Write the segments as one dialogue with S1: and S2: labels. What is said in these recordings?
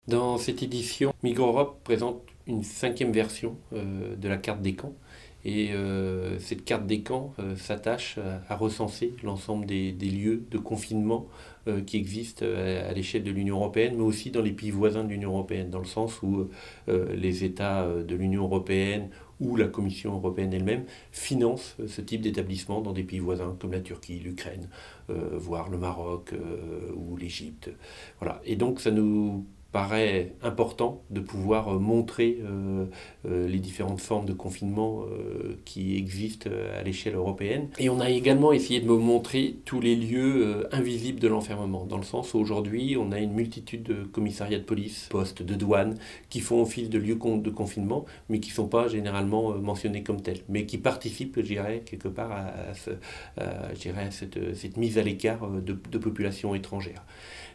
S1: Dans cette édition, Migros présente une cinquième version de la carte des camps. Et cette carte des camps s'attache à recenser l'ensemble des lieux de confinement qui existent à l'échelle de l'Union européenne, mais aussi dans les pays voisins de l'Union européenne, dans le sens où les États de l'Union européenne ou la Commission européenne elle-même financent ce type d'établissement dans des pays voisins comme la Turquie, l'Ukraine, voire le Maroc ou l'Égypte. Voilà. Et donc ça nous paraît important de pouvoir montrer les différentes formes de confinement qui existent à l'échelle européenne. Et on a également essayé de montrer tous les lieux invisibles de l'enfermement, dans le sens où aujourd'hui on a une multitude de commissariats de police, postes de douane, qui font office de lieux de confinement, mais qui ne sont pas généralement mentionnés comme tels, mais qui participent, je dirais, quelque part à cette mise à l'écart de populations étrangères.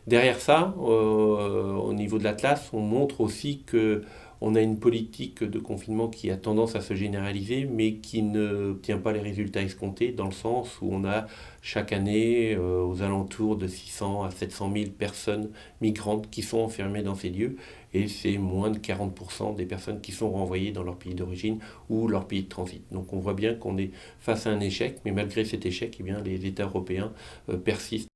S1: Derrière ça, au niveau de l'Atlas, on montre aussi que on a une politique de confinement qui a tendance à se généraliser, mais qui n'obtient pas les résultats escomptés, dans le sens où on a chaque année aux alentours de 600 à 700 000 personnes migrantes qui sont enfermées dans ces lieux, et c'est moins de 40% des personnes qui sont renvoyées dans leur pays d'origine ou leur pays de transit. Donc on voit bien qu'on est face à un échec, mais malgré cet échec, eh bien, les États européens persistent